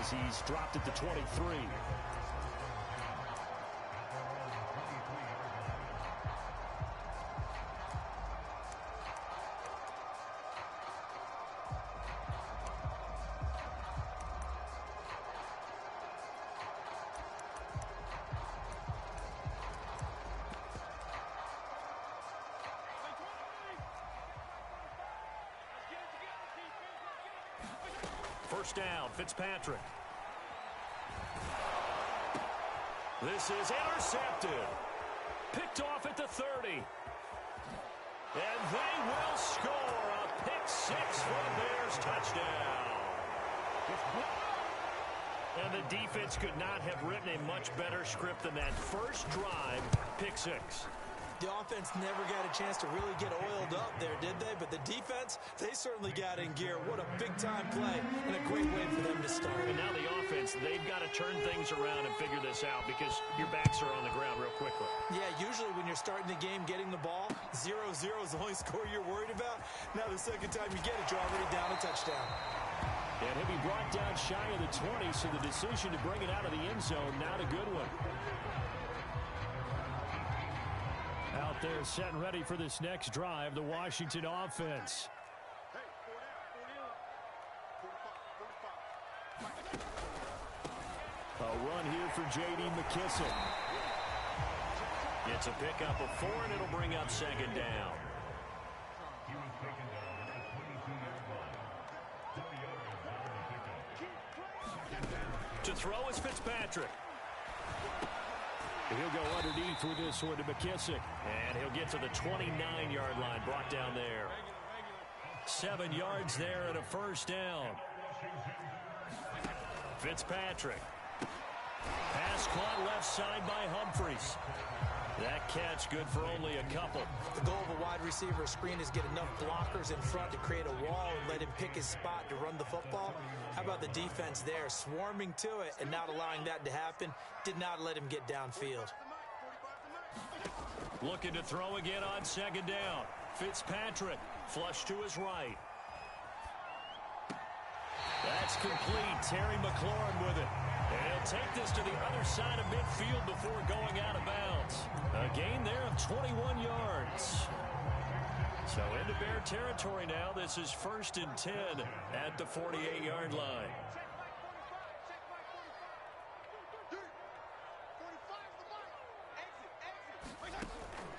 as he's dropped it to 23. First down, Fitzpatrick. This is intercepted. Picked off at the 30. And they will score a pick six for a Bears touchdown. And the defense could not have written a much better script than that first drive, pick six. The offense never got a chance to really get oiled up there, did they? But the defense, they certainly got in gear. What a big-time play and a great way for them to start. And now the offense, they've got to turn things around and figure this out because your backs are on the ground real quickly. Yeah, usually when you're starting the game getting the ball, 0-0 is the only score you're worried about. Now the second time you get it, you're already down a touchdown. And he'll be brought down shy of the 20, so the decision to bring it out of the end zone, not a good one. Out there set and ready for this next drive, the Washington offense. A run here for J.D. McKissick. It's a pickup of 4, and it'll bring up second down. To throw is Fitzpatrick. He'll go underneath with this one to McKissick. And he'll get to the 29-yard line, brought down there. 7 yards there and a first down. Fitzpatrick. Pass caught left side by Humphries. That catch good for only a couple. The goal of a wide receiver screen is get enough blockers in front to create a wall and let him pick his spot to run the football. How about the defense there, swarming to it and not allowing that to happen? Did not let him get downfield. Looking to throw again on second down. Fitzpatrick, flush to his right. That's complete. Terry McLaurin with it. And he'll take this to the other side of midfield before going out of bounds. A gain there of 21 yards. So into Bear territory now. This is 1st and 10 at the 48-yard line.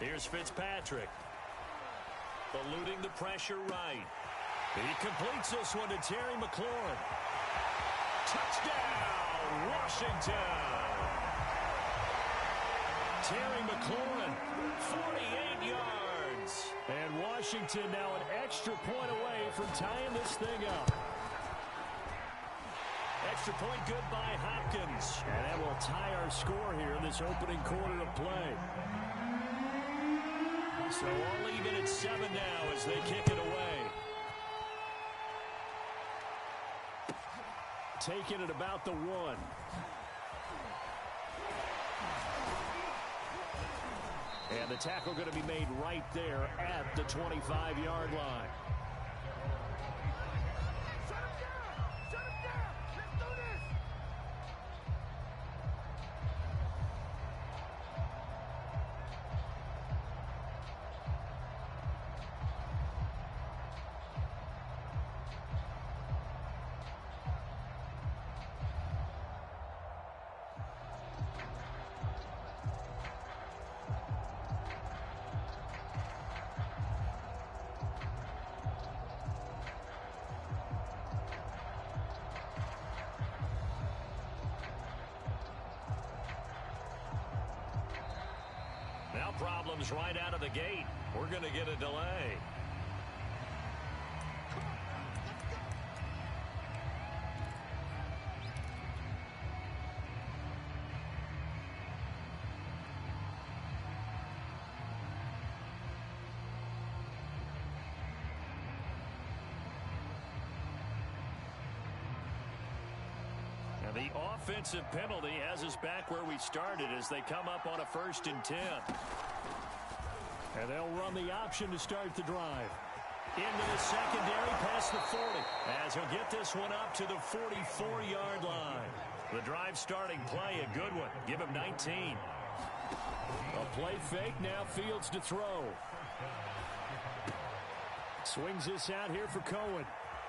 Here's Fitzpatrick. Eluding the pressure right. He completes this one to Terry McLaurin. Touchdown, Washington. Terry McLaurin, 48 yards. And Washington now an extra point away from tying this thing up. Extra point good by Hopkins. And that will tie our score here in this opening quarter of play. So all even at 7 now as they kick it away. Taking it about the 1. And the tackle going to be made right there at the 25-yard line. Now problems right out of the gate. We're going to get a delay. And the offensive penalty has us back where we started as they come up on a 1st and 10. And they'll run the option to start the drive. Into the secondary past the 40 as he'll get this one up to the 44-yard line. The drive starting play, a good one. Give him 19. A play fake, now Fields to throw. Swings this out here for Cohen.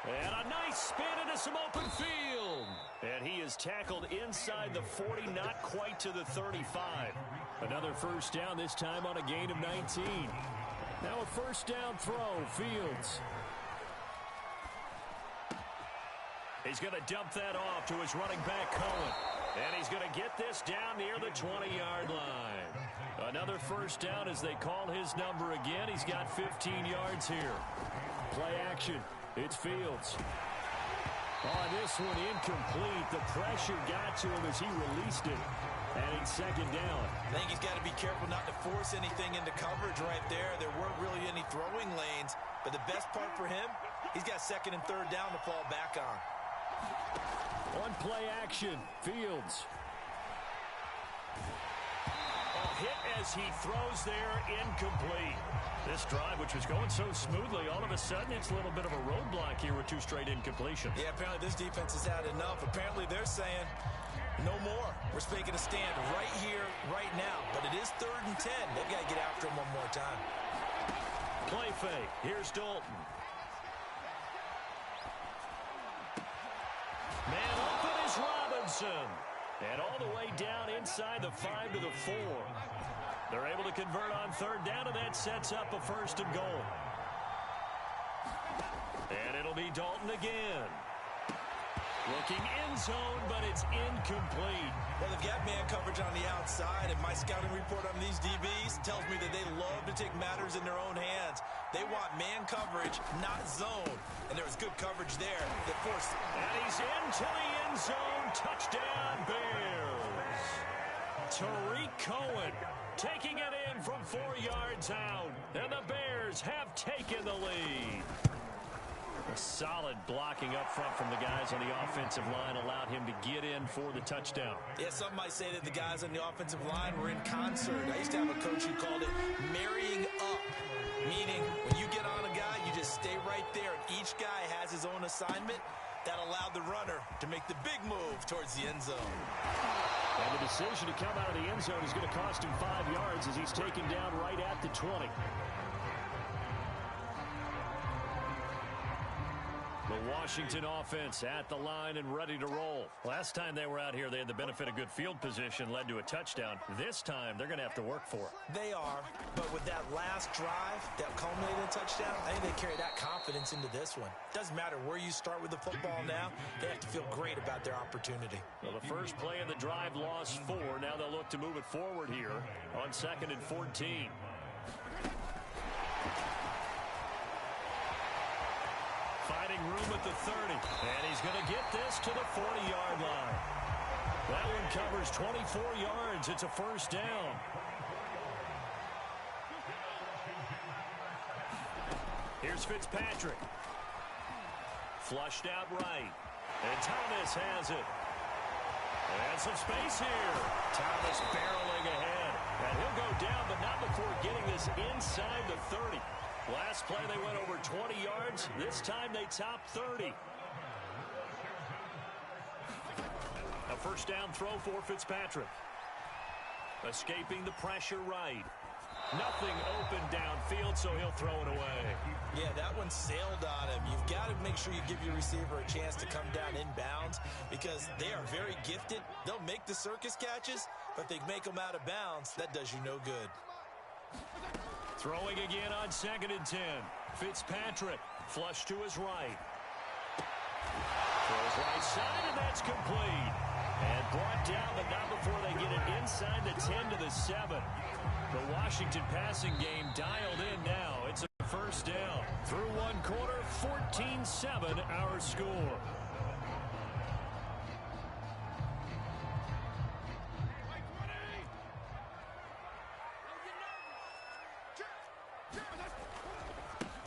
And a nice spin into some open field. And he is tackled inside the 40, not quite to the 35. Another first down, this time on a gain of 19. Now a first down throw, Fields. He's going to dump that off to his running back, Cohen. And he's going to get this down near the 20-yard line. Another first down as they call his number again. He's got 15 yards here. Play action. It's Fields. On this one, incomplete. The pressure got to him as he released it. And it's second down. I think he's got to be careful not to force anything into coverage right there. There weren't really any throwing lanes. But the best part for him, he's got second and third down to fall back on. On play action, Fields. A hit as he throws there, incomplete. This drive, which was going so smoothly, all of a sudden it's a little bit of a roadblock here with two straight incompletions. Yeah, apparently this defense has had enough. Apparently they're saying, no more. We're making a stand right here, right now. But it is 3rd and 10. They've got to get after him one more time. Play fake. Here's Dalton. Man open is Robinson. And all the way down inside the 5 to the 4. They're able to convert on third down, and that sets up a first and goal. And it'll be Dalton again. Looking end zone, but it's incomplete. Well, they've got man coverage on the outside, and my scouting report on these DBs tells me that they love to take matters in their own hands. They want man coverage, not zone. And there was good coverage there that forced. And he's into the end zone. Touchdown, Bears. Tariq Cohen taking it in from 4 yards out. And the Bears have taken the lead. A solid blocking up front from the guys on the offensive line allowed him to get in for the touchdown. Yeah, some might say that the guys on the offensive line were in concert. I used to have a coach who called it marrying up, meaning when you get on a guy, you just stay right there, and each guy has his own assignment. That allowed the runner to make the big move towards the end zone. And the decision to come out of the end zone is going to cost him 5 yards as he's taken down right at the 20. The Washington offense at the line and ready to roll. Last time they were out here, they had the benefit of good field position, led to a touchdown. This time, they're going to have to work for it. They are, but with that last drive that culminated in a touchdown, I think they carry that confidence into this one. Doesn't matter where you start with the football now, they have to feel great about their opportunity. Well, the first play of the drive lost 4. Now they'll look to move it forward here on 2nd and 14. Finding room at the 30, and he's going to get this to the 40-yard line. That one covers 24 yards. It's a first down. Here's Fitzpatrick. Flushed out right. And Thomas has it. And some space here. Thomas barreling ahead. And he'll go down, but not before getting this inside the 30. Last play, they went over 20 yards. This time, they topped 30. A first down throw for Fitzpatrick. Escaping the pressure right. Nothing open downfield, so he'll throw it away. Yeah, that one sailed on him. You've got to make sure you give your receiver a chance to come down inbounds because they are very gifted. They'll make the circus catches, but they make them out of bounds. That does you no good. Throwing again on 2nd and 10. Fitzpatrick, flush to his right. Throws right side, and that's complete. And brought down, but not before they get it inside the 10 to the 7. The Washington passing game dialed in now. It's a first down. Through one quarter, 14-7 our score.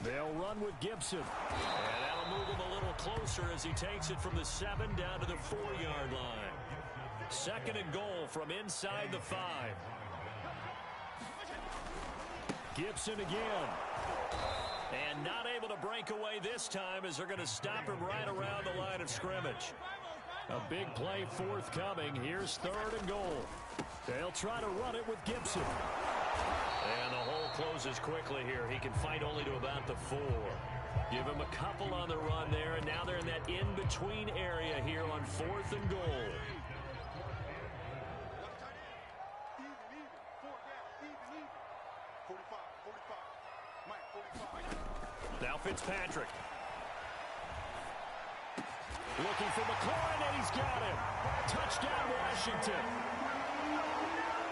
They'll run with Gibson. And that'll move him a little closer as he takes it from the 7 down to the 4-yard line. 2nd and goal from inside the 5. Gibson again. And not able to break away this time as they're going to stop him right around the line of scrimmage. A big play forthcoming. Here's 3rd and goal. They'll try to run it with Gibson. And the hole closes quickly here. He can fight only to about the 4. Give him a couple on the run there, and now they're in that in-between area here on 4th and goal. Now Fitzpatrick. Looking for McLaurin, and he's got him. Touchdown, Washington.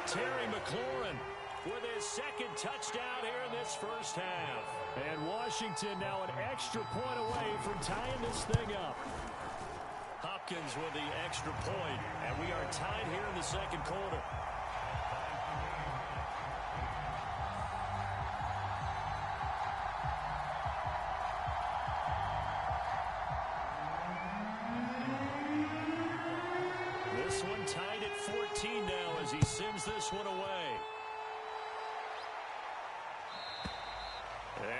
Terry McLaurin with his 2nd touchdown here in this first half. And Washington now an extra point away from tying this thing up. Hopkins with the extra point, and we are tied here in the 2nd quarter. This one tied at 14 now as he sends this one away.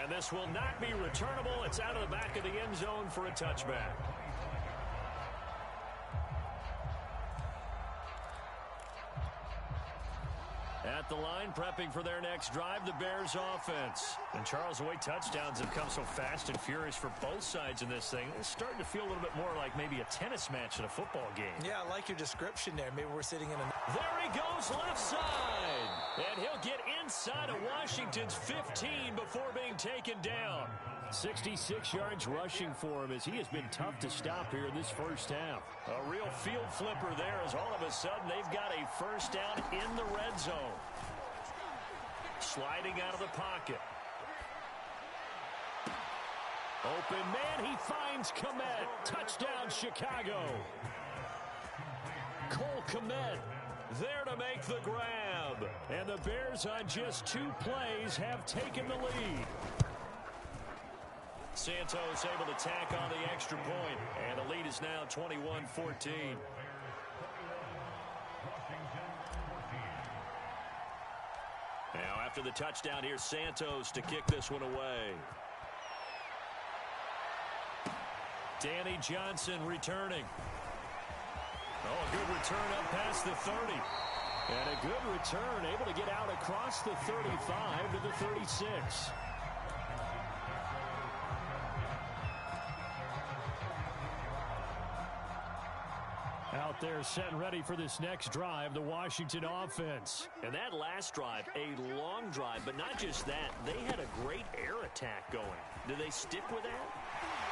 And this will not be returnable. It's out of the back of the end zone for a touchback. At the line, prepping for their next drive, the Bears offense. And Charles, the way touchdowns have come so fast and furious for both sides in this thing, it's starting to feel a little bit more like maybe a tennis match in a football game. Yeah, I like your description there. Maybe we're sitting in a... There he goes left side. And he'll get inside of Washington's 15 before being taken down. 66 yards rushing for him as he has been tough to stop here in this first half. A real field flipper there as all of a sudden they've got a first down in the red zone. Sliding out of the pocket. Open man, he finds Kmet. Touchdown, Chicago. Cole Kmet there to make the grab. And the Bears on just 2 plays have taken the lead. Santos able to tack on the extra point, and the lead is now 21-14. Now after the touchdown, here's Santos to kick this one away. Danny Johnson returning. Oh, a good return up past the 30. And a good return, able to get out across the 35 to the 36. Out there set and ready for this next drive, the Washington offense. And that last drive, a long drive, but not just that. They had a great air attack going. Do they stick with that?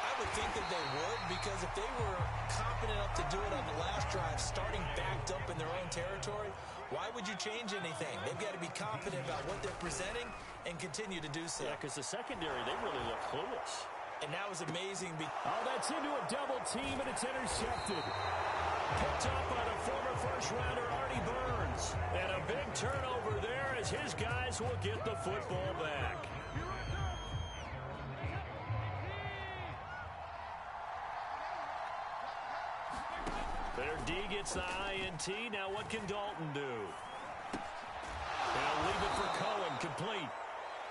I would think that they would, because if they were confident enough to do it on the last drive, starting backed up in their own territory, why would you change anything? They've got to be confident about what they're presenting and continue to do so. Yeah, because the secondary, they really look clueless. And that was amazing. Oh, that's into a double team, and it's intercepted. Picked up by the former first-rounder Artie Burns. And a big turnover there as his guys will get the football back. Their D gets the INT. Now what can Dalton do? They'll leave it for Cohen, complete.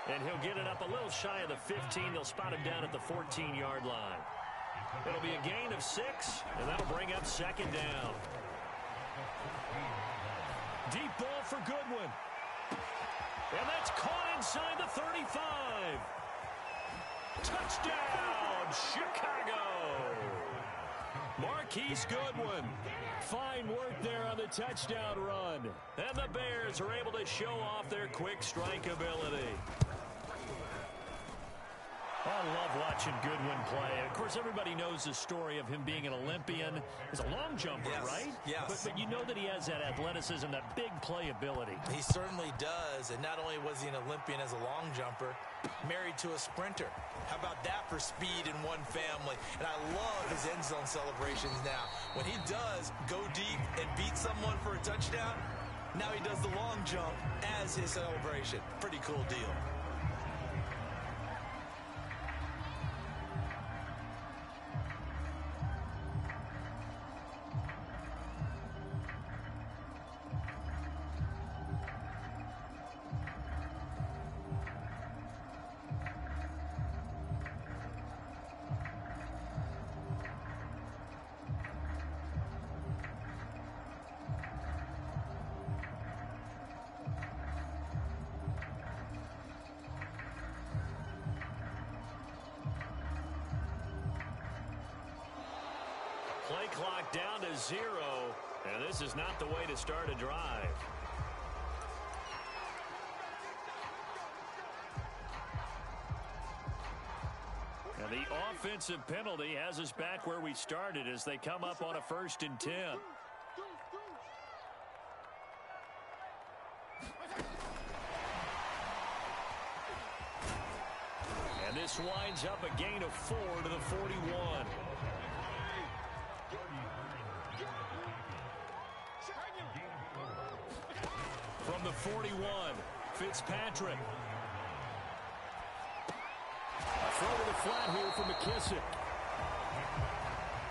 And he'll get it up a little shy of the 15. They'll spot him down at the 14-yard line. It'll be a gain of 6, and that'll bring up 2nd down. Deep ball for Goodwin. And that's caught inside the 35. Touchdown, Chicago. Marquise Goodwin. Fine work there on the touchdown run. And the Bears are able to show off their quick strike ability. I love watching Goodwin play. Of course, everybody knows the story of him being an Olympian. He's a long jumper, yes, right? Yes. But you know that he has that athleticism, that big playability. He certainly does. And not only was he an Olympian as a long jumper, married to a sprinter. How about that for speed in one family? And I love his end zone celebrations now. When he does go deep and beat someone for a touchdown, now he does the long jump as his celebration. Pretty cool deal. clock down to 0. And this is not the way to start a drive. And the offensive penalty has us back where we started as they come up on a 1st and 10. And this winds up a gain of 4 to the 41. From the 41, Fitzpatrick. A throw to the flat here for McKissick.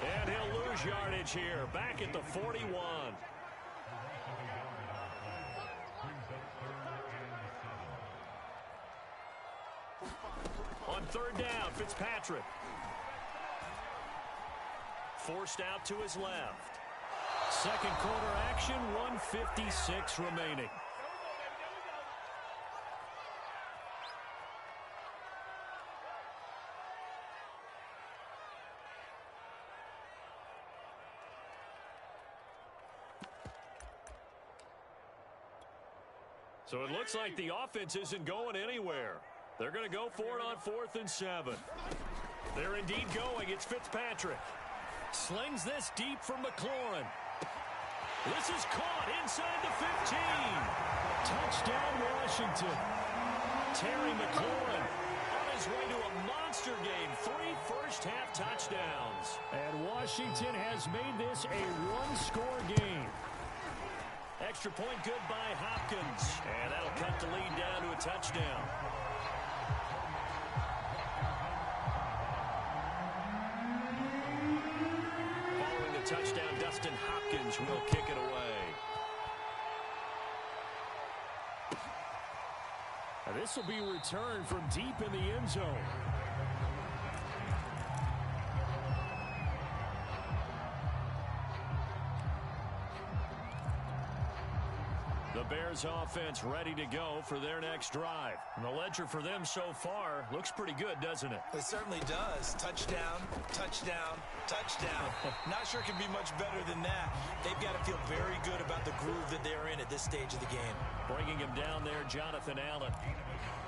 And he'll lose yardage here, back at the 41. On 3rd down, Fitzpatrick. Forced out to his left. Second quarter action, 1:56 remaining. So it looks like the offense isn't going anywhere. They're going to go for it on 4th and 7. They're indeed going. It's Fitzpatrick. Slings this deep for McLaurin. This is caught inside the 15. Touchdown, Washington. Terry McLaurin on his way to a monster game. 3 first-half touchdowns. And Washington has made this a one-score game. Extra point good by Hopkins. And that'll cut the lead down to a touchdown. Following the touchdown, Dustin Hopkins will kick it away. Now this will be returned from deep in the end zone. The Bears offense ready to go for their next drive. And the ledger for them so far looks pretty good, doesn't it? It certainly does. Touchdown, touchdown, touchdown. Not sure it can be much better than that. They've got to feel very good about the groove that they're in at this stage of the game. Bringing him down there, Jonathan Allen.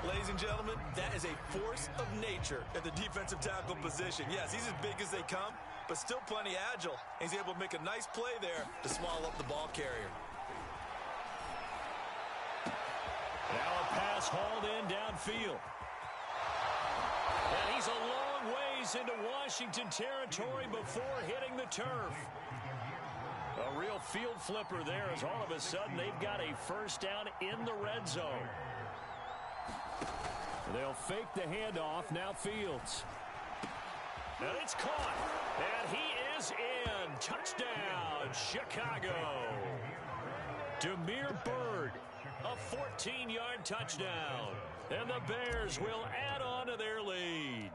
Ladies and gentlemen, that is a force of nature at the defensive tackle position. Yes, he's as big as they come, but still plenty agile. He's able to make a nice play there to swallow up the ball carrier. Now a pass hauled in downfield. And he's a long ways into Washington territory before hitting the turf. A real field flipper there as all of a sudden they've got a first down in the red zone. They'll fake the handoff. Now Fields. And it's caught. And he is in. Touchdown, Chicago. Damiere Byrd. A 14-yard touchdown. And the Bears will add on to their lead.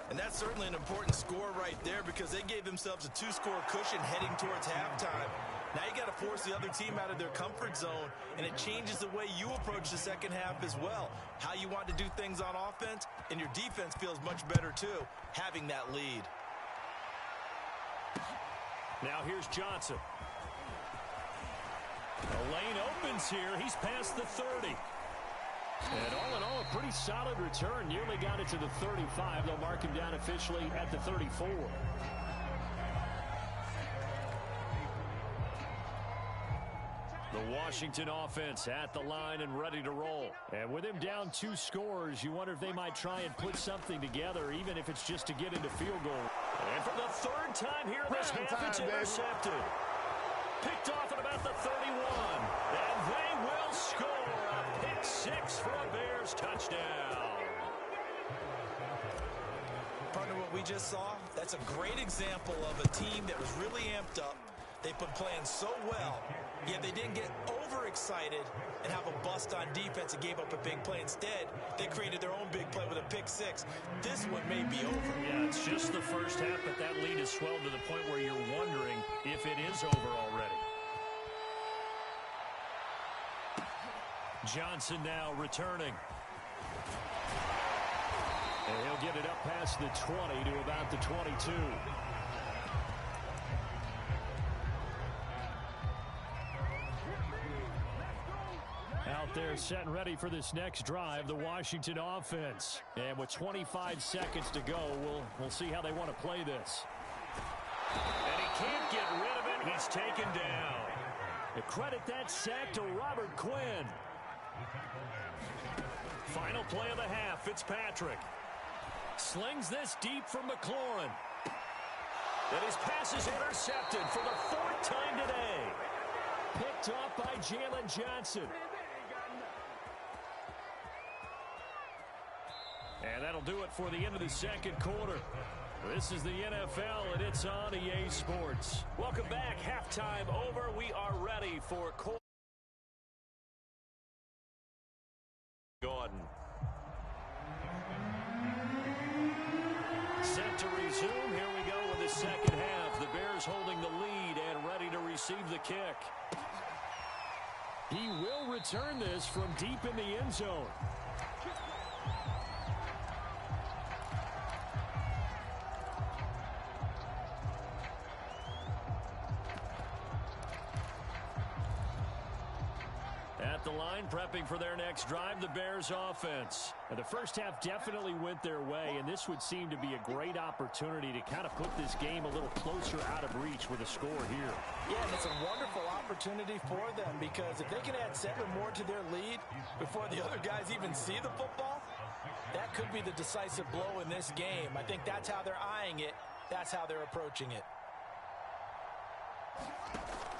And that's certainly an important score right there because they gave themselves a 2-score cushion heading towards halftime. Now you got to force the other team out of their comfort zone, and it changes the way you approach the second half as well. How you want to do things on offense, and your defense feels much better too, having that lead. Now here's Johnson. The lane opens here. He's past the 30. And all in all, a pretty solid return. Nearly got it to the 35. They'll mark him down officially at the 34. The Washington offense at the line and ready to roll. And with him down 2 scores, you wonder if they might try and put something together, even if it's just to get into field goal. And for the 3rd time here this half, it's intercepted. Picked off at about the 31. And they will score a pick 6 for a Bears touchdown. Partner, what we just saw, that's a great example of a team that was really amped up. They've been playing so well, yet they didn't get overexcited and have a bust on defense and gave up a big play. Instead, they created their own big play with a pick 6. This one may be over. Yeah, it's just the first half, but that lead has swelled to the point where you're wondering if it is over already. Johnson now returning. And he'll get it up past the 20 to about the 22. there set and ready for this next drive, the Washington offense. And with 25 seconds to go, we'll see how they want to play this. And he can't get rid of it. He's taken down. And credit that sack to Robert Quinn. Final play of the half, Fitzpatrick. Slings this deep from McLaurin. And his pass is intercepted for the 4th time today. Picked off by Jalen Johnson. And that'll do it for the end of the second quarter. This is the NFL, and it's on EA Sports. Welcome back. Halftime over. We are ready for Gordon. Set to resume. Here we go with the second half. The Bears holding the lead and ready to receive the kick. He will return this from deep in the end zone. At the line, prepping for their next drive, the Bears offense. And the first half definitely went their way, and this would seem to be a great opportunity to kind of put this game a little closer out of reach with a score here. Yeah, and it's a wonderful opportunity for them, because if they can add 7 more to their lead before the other guys even see the football, that could be the decisive blow in this game. I think that's how they're eyeing it. That's how they're approaching it.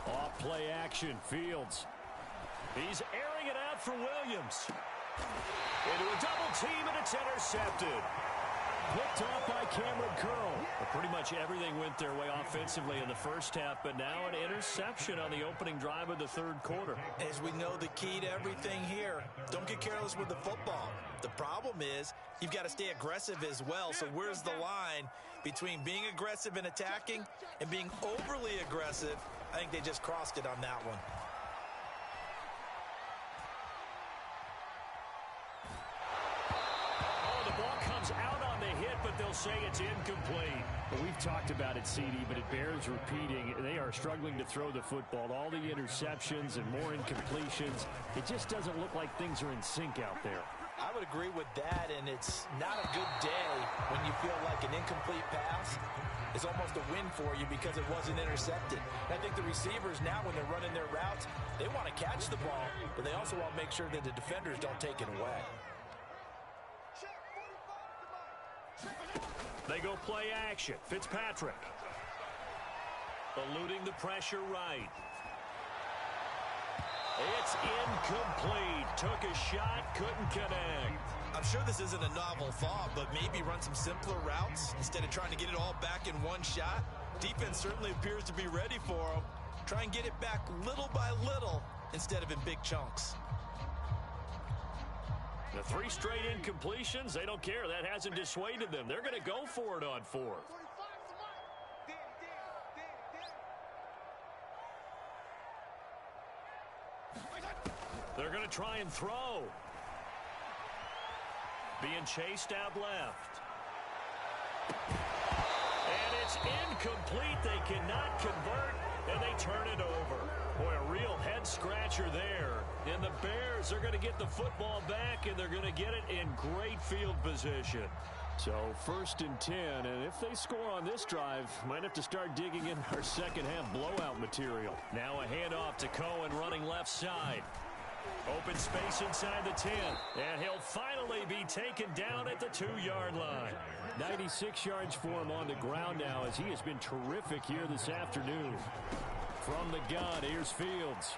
Off play action, Fields. He's airing it out for Williams. Into a double team, and it's intercepted. Picked off by Cameron Curl. But pretty much everything went their way offensively in the first half, but now an interception on the opening drive of the third quarter. As we know, the key to everything here, don't get careless with the football. The problem is you've got to stay aggressive as well. So where's the line between being aggressive and attacking and being overly aggressive? I think they just crossed it on that one. Out on the hit, but they'll say it's incomplete. Well, we've talked about it, CD, but it bears repeating. They are struggling to throw the football. All the interceptions and more incompletions. It just doesn't look like things are in sync out there. I would agree with that, and it's not a good day when you feel like an incomplete pass is almost a win for you because it wasn't intercepted. And I think the receivers now, when they're running their routes, they want to catch the ball, but they also want to make sure that the defenders don't take it away. They go play action. Fitzpatrick. Eluding the pressure right. It's incomplete. Took a shot, couldn't connect. I'm sure this isn't a novel thought, but maybe run some simpler routes instead of trying to get it all back in one shot. Defense certainly appears to be ready for them. Try and get it back little by little instead of in big chunks. The 3 straight incompletions, they don't care. That hasn't dissuaded them. They're going to go for it on 4th. They're going to try and throw. Being chased out left. And it's incomplete. They cannot convert, and they turn it over. Boy, a real head-scratcher there. And the Bears are going to get the football back, and they're going to get it in great field position. So 1st and 10, and if they score on this drive, might have to start digging in our second-half blowout material. Now a handoff to Cohen running left side. Open space inside the 10, and he'll finally be taken down at the 2-yard line. 96 yards for him on the ground now, as he has been terrific here this afternoon. From the gun, here's Fields.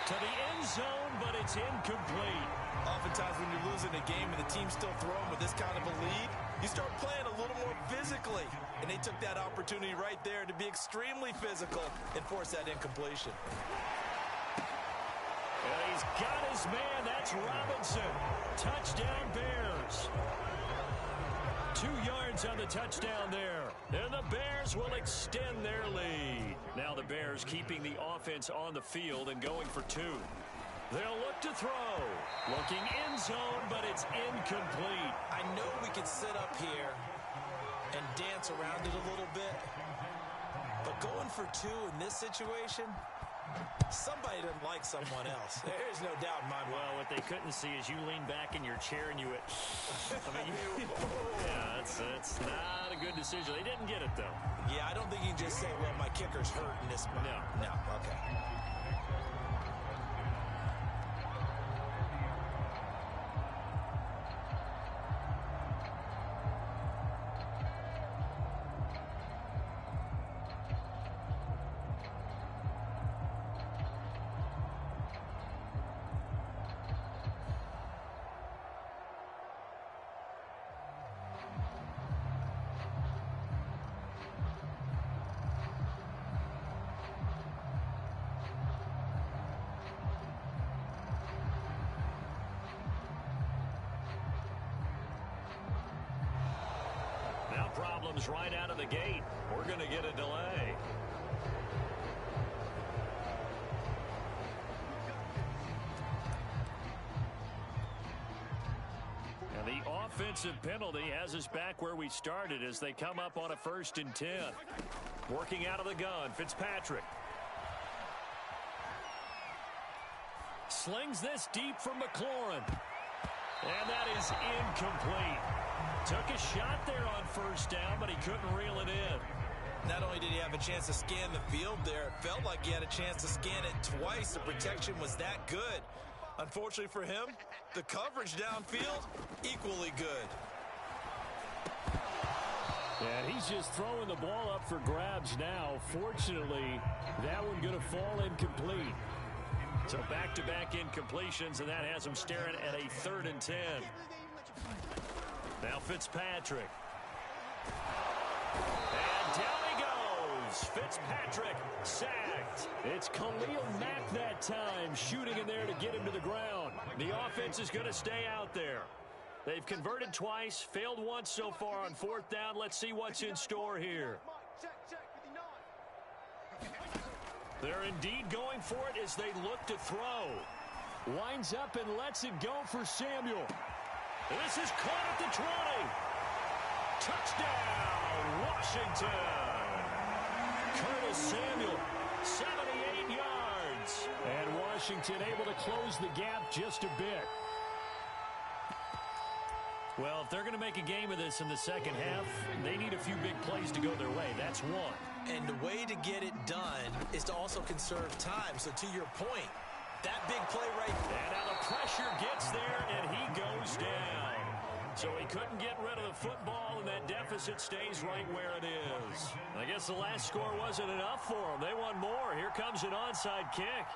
To the end zone, but it's incomplete. Oftentimes when you're losing a game and the team's still throwing with this kind of a lead, you start playing a little more physically. And they took that opportunity right there to be extremely physical and force that incompletion. And he's got his man. That's Robinson. Touchdown Bears. 2 yards on the touchdown there. And the Bears will extend their lead. Now the Bears keeping the offense on the field and going for 2. They'll look to throw. Looking end zone, but it's incomplete. I know we could sit up here and dance around it a little bit, but going for 2 in this situation, Somebody doesn't like someone else. There's no doubt in my mind. Well, what they couldn't see is you lean back in your chair and you went, I mean, yeah, that's not a good decision. They didn't get it, though. Yeah, I don't think you can just say, well, my kicker's hurt in this spot. No, okay. Problems right out of the gate. We're going to get a delay. And the offensive penalty has us back where we started as they come up on a 1st and 10. Working out of the gun, Fitzpatrick. Slings this deep from McLaurin. And that is incomplete. Took a shot there on 1st down, but he couldn't reel it in. Not only did he have a chance to scan the field there, it felt like he had a chance to scan it twice. The protection was that good. Unfortunately for him, the coverage downfield, equally good. And he's just throwing the ball up for grabs now. Fortunately, that one going to fall incomplete. So back-to-back incompletions, and that has him staring at a 3rd and 10. Now Fitzpatrick. And down he goes. Fitzpatrick sacked. It's Khalil Mack that time, shooting in there to get him to the ground. The offense is going to stay out there. They've converted twice, failed once so far on 4th down. Let's see what's in store here. They're indeed going for it as they look to throw. Winds up and lets it go for Samuel. This is caught at the 20. Touchdown, Washington. Curtis Samuel, 78 yards. And Washington able to close the gap just a bit. Well, if they're going to make a game of this in the second half, they need a few big plays to go their way. That's one. And the way to get it done is to also conserve time. So to your point, that big play right there. And now the pressure gets there, and he goes down. So he couldn't get rid of the football, and that deficit stays right where it is. I guess the last score wasn't enough for them. They want more. Here comes an onside kick.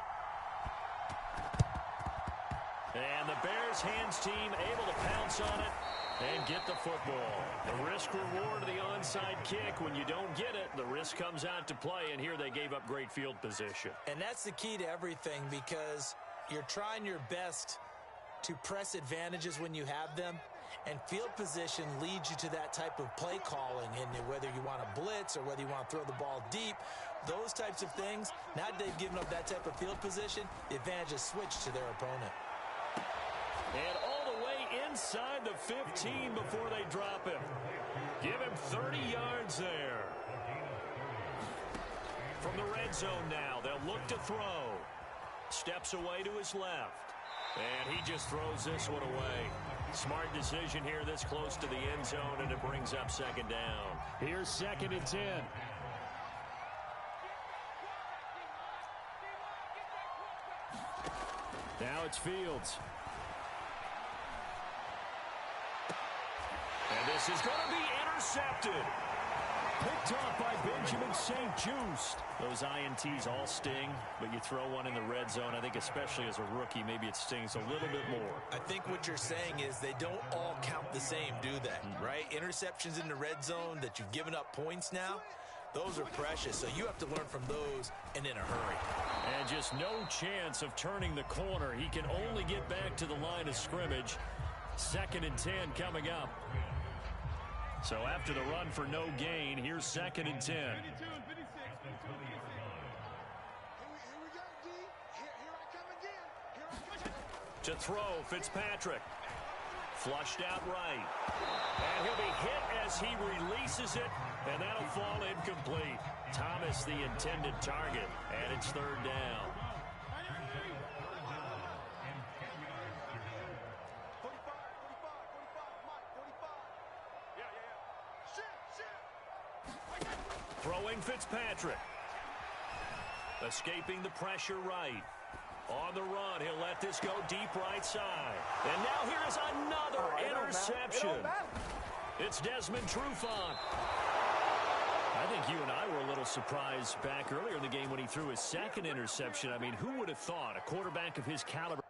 And the Bears hands team able to pounce on it and get the football. The risk-reward of the onside kick. When you don't get it, the risk comes out to play, and here they gave up great field position. And that's the key to everything, because you're trying your best to press advantages when you have them, and field position leads you to that type of play calling, and whether you want to blitz or whether you want to throw the ball deep, those types of things. Now that they've given up that type of field position, the advantage is switched to their opponent. And all the way inside the 15 before they drop him. Give him 30 yards there. From the red zone now, they'll look to throw. Steps away to his left. And he just throws this one away. Smart decision here this close to the end zone, and it brings up 2nd down. Here's 2nd and 10. Now it's Fields. And this is going to be intercepted. Picked off by Benjamin St. Just. Those INTs all sting, but you throw one in the red zone, I think especially as a rookie, maybe it stings a little bit more. I think what you're saying is they don't all count the same, do they? Right? Interceptions in the red zone that you've given up points now, those are precious, so you have to learn from those and in a hurry. And just no chance of turning the corner. He can only get back to the line of scrimmage. 2nd and 10 coming up. So after the run for no gain, here's 2nd and 10. To throw, Fitzpatrick. Flushed out right. And he'll be hit as he releases it, and that'll fall incomplete. Thomas the intended target, and it's third down. Throwing Fitzpatrick. Escaping the pressure right. On the run, he'll let this go deep right side. And now here is another interception. It's Desmond Trufant. I think you and I were a little surprised back earlier in the game when he threw his second interception. I mean, who would have thought a quarterback of his caliber